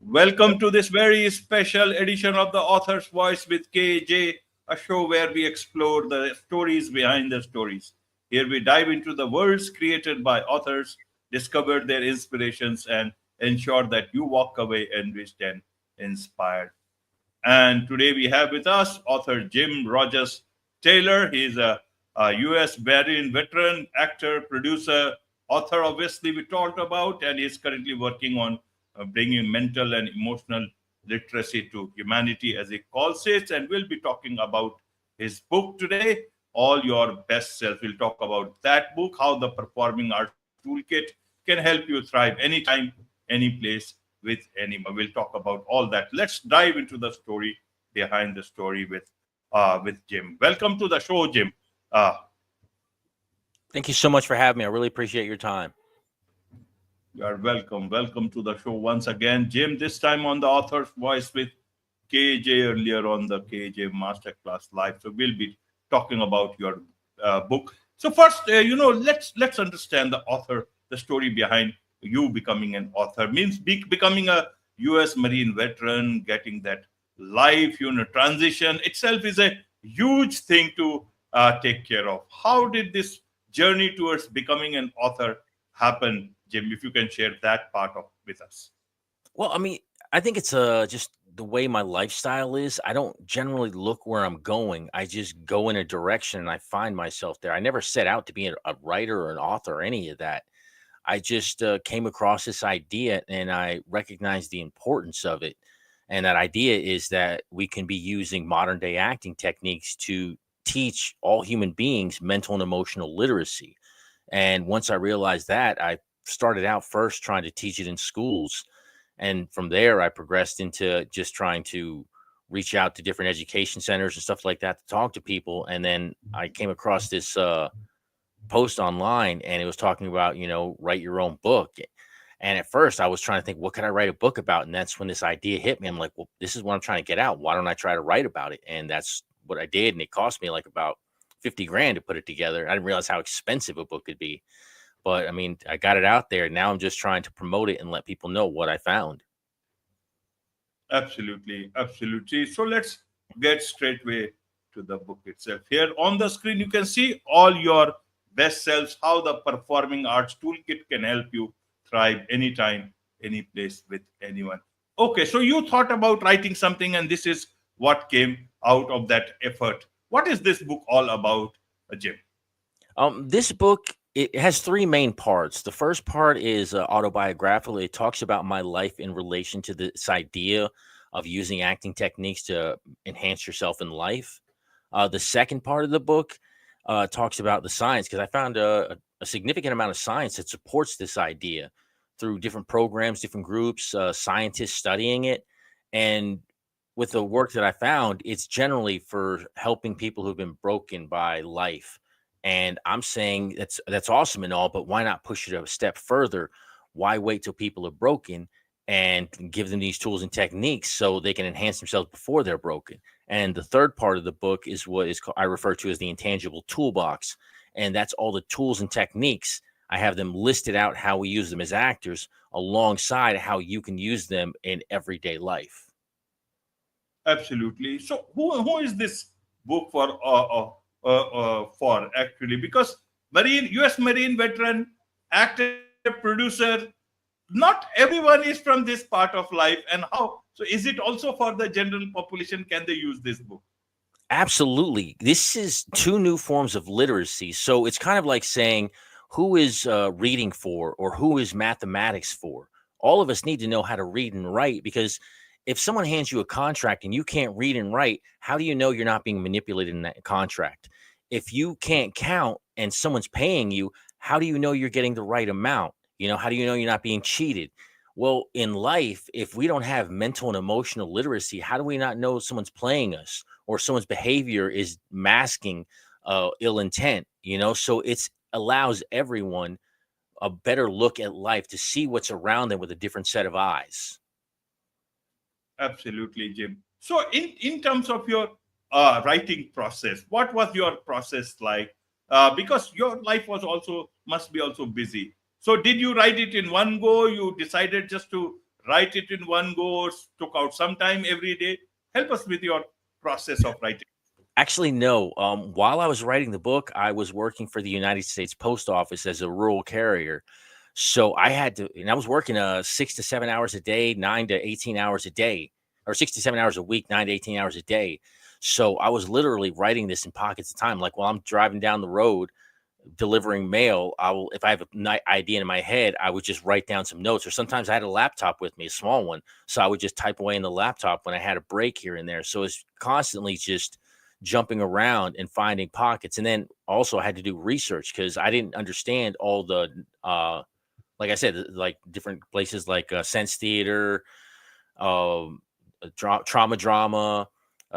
Welcome to this very special edition of the Author's Voice with KAJ, a show where we explore the stories behind the stories. Here we dive into the worlds created by authors, discover their inspirations, and ensure that you walk away enriched and inspired. And today we have with us author Jim Rojas-Taylor. He's a U.S. Marine veteran, actor, producer, author, obviously, we talked about, and he's currently working on bringing mental and emotional literacy to humanity, as he calls it. And we'll be talking about his book today, All Your Best Self. We'll talk about that book, how the performing arts toolkit can help you thrive anytime, any place, with anyone. We'll talk about all that. Let's dive into the story behind the story with Jim. Welcome to the show, Jim. Uh, Thank you so much for having me. I really appreciate your time. you are welcome. Welcome to the show once again, Jim. This time on the author's voice with KJ, earlier on the KJ Masterclass Live. So we'll be talking about your book. So first, let's understand the author, the story behind you becoming an author. Means becoming a U.S. Marine veteran, getting that life, transition itself is a huge thing to take care of. How did this journey towards becoming an author happen, Jim? If you can share that part of with us. Well, I think it's just the way my lifestyle is. I don't generally look where I'm going. I just go in a direction and I find myself there. I never set out to be a writer or an author or any of that. I just came across this idea and I recognized the importance of it. And that idea is that we can be using modern day acting techniques to teach all human beings mental and emotional literacy. And once I realized that, I started out first trying to teach it in schools. And from there, I progressed into just trying to reach out to different education centers and stuff like that to talk to people. And then I came across this post online and it was talking about, write your own book. And at first I was trying to think, what could I write a book about? And that's when this idea hit me. I'm like, well, this is what I'm trying to get out. Why don't I try to write about it? And that's what I did. And it cost me like about 50 grand to put it together. I didn't realize how expensive a book could be. But I got it out there. Now I'm just trying to promote it and let people know what I found. Absolutely, absolutely. So let's get straightway to the book itself. Here on the screen, you can see all your best selves, how the performing arts toolkit can help you thrive anytime, any place, with anyone. Okay, so you thought about writing something, and this is what came out of that effort. What is this book all about, Jim? This book, it has three main parts. The first part is autobiographical. It talks about my life in relation to this idea of using acting techniques to enhance yourself in life. The second part of the book talks about the science, because I found a significant amount of science that supports this idea through different programs, different groups, scientists studying it. And with the work that I found, it's generally for helping people who've been broken by life. And I'm saying that's awesome and all, but why not push it a step further? Why wait till people are broken and give them these tools and techniques so they can enhance themselves before they're broken? And the third part of the book is what is I refer to as the intangible toolbox, and that's all the tools and techniques. I have them listed out how we use them as actors, alongside how you can use them in everyday life. Absolutely. So, who is this book for actually? Because Marine, U.S. Marine veteran, actor, producer, not everyone is from this part of life. And how? So, is it also for the general population? Can they use this book? Absolutely. This is two new forms of literacy. So it's kind of like saying, who is reading for or who is mathematics for? All of us need to know how to read and write, because if someone hands you a contract and you can't read and write, how do you know you're not being manipulated in that contract? If you can't count and someone's paying you, how do you know you're getting the right amount? How do you know you're not being cheated? Well, in life, if we don't have mental and emotional literacy, how do we not know someone's playing us or someone's behavior is masking ill intent? So it's allows everyone a better look at life to see what's around them with a different set of eyes. Absolutely, Jim. So, in terms of your writing process, what was your process like? Because your life was also must be also busy. So, did you write it in one go? You decided just to write it in one go, took out some time every day? Help us with your process of writing. Actually, no. While I was writing the book, I was working for the United States Post Office as a rural carrier. So I had to, and I was working 6 to 7 hours a day, 9 to 18 hours a day, or 6 to 7 hours a week, 9 to 18 hours a day. So I was literally writing this in pockets of time. Like while I'm driving down the road, delivering mail, I will, if I have a idea in my head, I would just write down some notes. Or sometimes I had a laptop with me, a small one, so I would just type away in the laptop when I had a break here and there. So it's constantly just jumping around and finding pockets. And then also I had to do research because I didn't understand all the like I said, like different places like Sense Theater, um, Trauma Drama,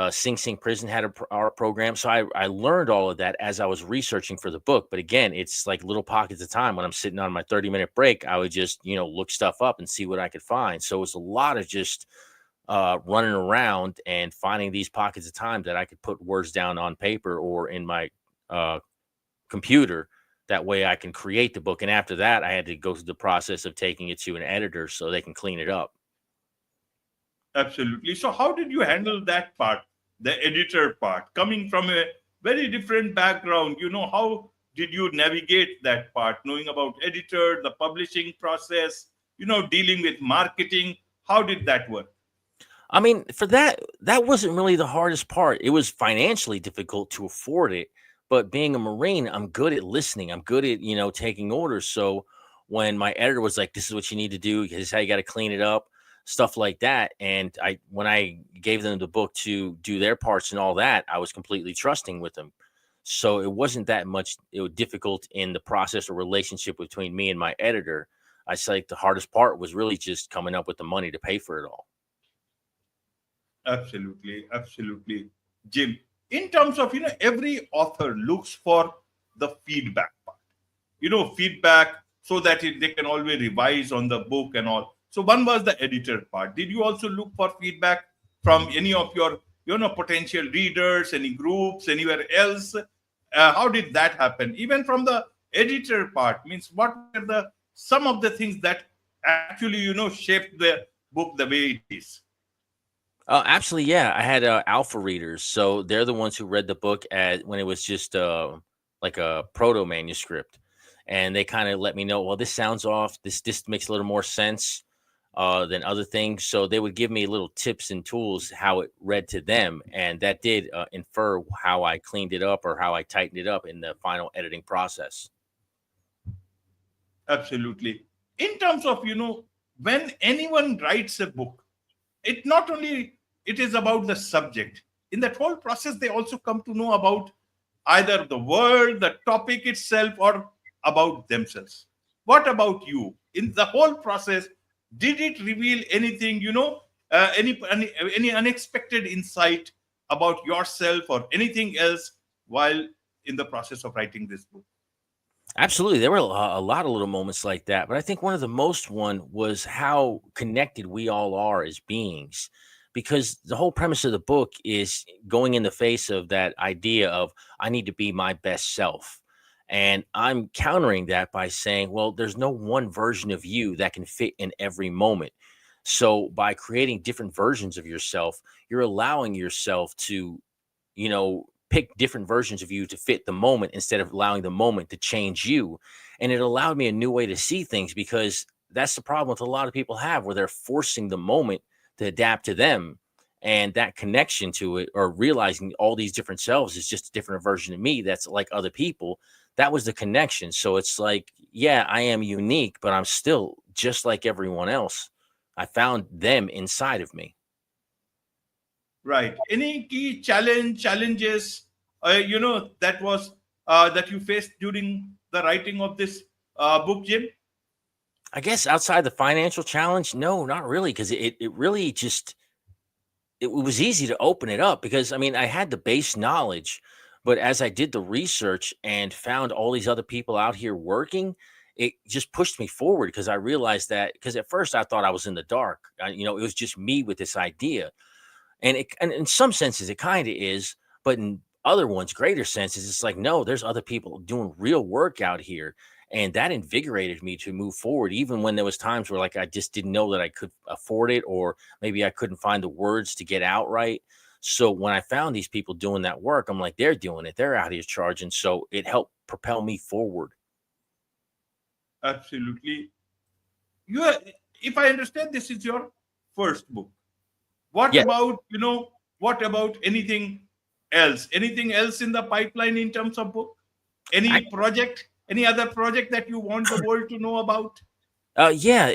Sing Sing Prison had our program. So I learned all of that as I was researching for the book. But again, it's like little pockets of time. When I'm sitting on my 30-minute break, I would just, look stuff up and see what I could find. So it was a lot of just running around and finding these pockets of time that I could put words down on paper or in my uh, computer. That way I can create the book. And after that, I had to go through the process of taking it to an editor so they can clean it up. Absolutely. So, how did you handle that part, the editor part, coming from a very different background? How did you navigate that part, knowing about editor, the publishing process, dealing with marketing? How did that work? I mean, for that wasn't really the hardest part. It was financially difficult to afford it, but being a Marine, I'm good at listening. I'm good at, taking orders. So when my editor was like, "This is what you need to do. This is how you got to clean it up," stuff like that, and when I gave them the book to do their parts and all that, I was completely trusting with them. So it wasn't that much it was difficult in the process or relationship between me and my editor. I say like the hardest part was really just coming up with the money to pay for it all. Absolutely, absolutely, Jim. In terms of, every author looks for the feedback part. Feedback so that they can always revise on the book and all. So one was the editor part. Did you also look for feedback from any of your, potential readers, any groups, anywhere else? How did that happen? Even from the editor part, means what were the some of the things that actually, shaped the book the way it is? Absolutely, yeah. I had alpha readers, so they're the ones who read the book at when it was just like a proto manuscript, and they kind of let me know. Well, this sounds off. This makes a little more sense than other things. So they would give me little tips and tools how it read to them, and that did infer how I cleaned it up or how I tightened it up in the final editing process. Absolutely. In terms of, when anyone writes a book, it not only it is about the subject. In that whole process, they also come to know about either the world, the topic itself, or about themselves. What about you? In the whole process, did it reveal anything, any unexpected insight about yourself or anything else while in the process of writing this book? Absolutely, there were a lot of little moments like that, but I think one of the most one was how connected we all are as beings, because the whole premise of the book is going in the face of that idea of I need to be my best self, and I'm countering that by saying, well, there's no one version of you that can fit in every moment. So by creating different versions of yourself, you're allowing yourself to pick different versions of you to fit the moment instead of allowing the moment to change you. And it allowed me a new way to see things because that's the problem with a lot of people have where they're forcing the moment to adapt to them. And that connection to it or realizing all these different selves is just a different version of me that's like other people. That was the connection. So it's like, yeah, I am unique, but I'm still just like everyone else. I found them inside of me. Right. Any key challenges, that you faced during the writing of this book, Jim? I guess outside the financial challenge, no, not really, because it really just it was easy to open it up because I mean I had the base knowledge, but as I did the research and found all these other people out here working, it just pushed me forward because I realized that because at first I thought I was in the dark. It was just me with this idea, and in some senses it kind of is, but in other ones, greater senses, it's like no, there's other people doing real work out here, And that invigorated me to move forward, even when there was times where like I just didn't know that I could afford it, or maybe I couldn't find the words to get out right. So when I found these people doing that work, I'm like, they're doing it, they're out here charging. So it helped propel me forward. Absolutely. You are, if I understand, this is your first book. What Yeah. about, what about anything else? Anything else in the pipeline in terms of book? Any project, any other project that you want the world to know about? Yeah,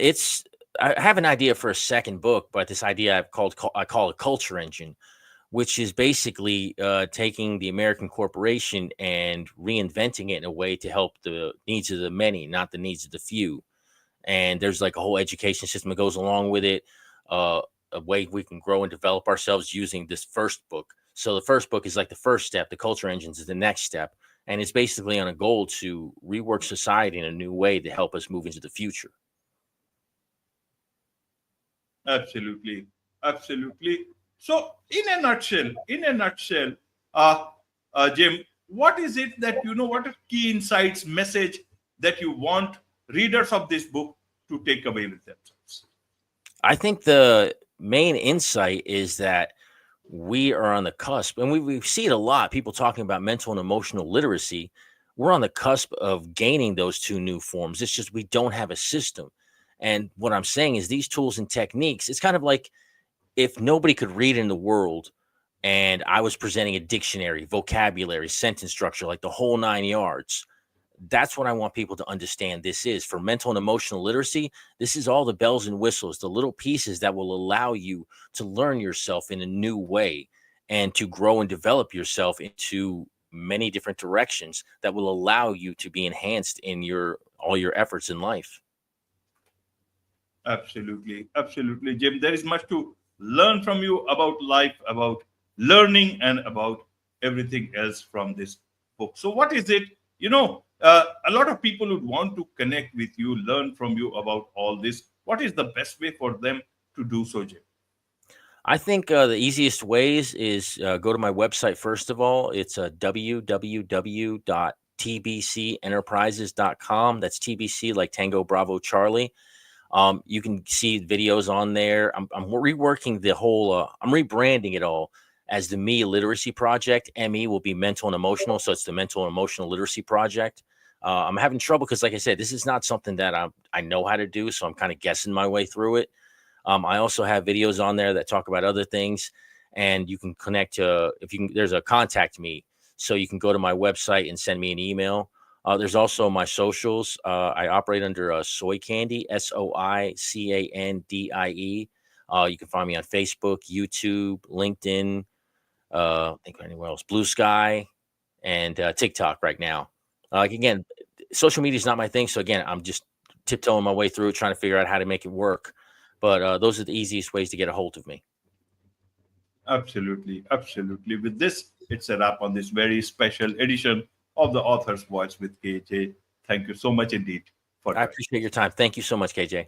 I have an idea for a second book, but this idea I call a culture engine, which is basically taking the American corporation and reinventing it in a way to help the needs of the many, not the needs of the few. And there's like a whole education system that goes along with it, uh, a way we can grow and develop ourselves using this first book. So the first book is like the first step. The culture engines is the next step, and it's basically on a goal to rework society in a new way to help us move into the future. Absolutely. Absolutely. So, in a nutshell, uh, Jim, what is it that what are key insights, message that you want readers of this book to take away with themselves? I think the main insight is that we are on the cusp, and we see it a lot. People talking about mental and emotional literacy. We're on the cusp of gaining those two new forms. It's just we don't have a system. And what I'm saying is these tools and techniques, it's kind of like if nobody could read in the world and I was presenting a dictionary, vocabulary, sentence structure, like the whole 9 yards. That's what I want people to understand this is for mental and emotional literacy. This is all the bells and whistles, the little pieces that will allow you to learn yourself in a new way and to grow and develop yourself into many different directions that will allow you to be enhanced in all your efforts in life. Absolutely. Absolutely, Jim. There is much to learn from you about life, about learning, and about everything else from this book. So, what is it? A lot of people would want to connect with you, learn from you about all this. What is the best way for them to do so, Jim? I think the easiest ways is go to my website. First of all, it's www.tbcenterprises.com. That's TBC like Tango Bravo Charlie. You can see videos on there. I'm reworking the whole, I'm rebranding it all as the Me Literacy Project. ME will be mental and emotional. So it's the mental and emotional literacy project. I'm having trouble because, like I said, this is not something that I know how to do. So I'm kind of guessing my way through it. I also have videos on there that talk about other things, and you can connect to, if you can, there's a contact me. So you can go to my website and send me an email. There's also my socials. I operate under Soy Candy, SOICANDIE. You can find me on Facebook, YouTube, LinkedIn, I think anywhere else, Blue Sky, and TikTok right now. Like again, social media is not my thing. So again, I'm just tiptoeing my way through it, trying to figure out how to make it work. But those are the easiest ways to get a hold of me. Absolutely. Absolutely. With this, it's a wrap on this very special edition of the Author's Voice with KJ. Thank you so much indeed for I joining. appreciate your time. Thank you so much, KJ.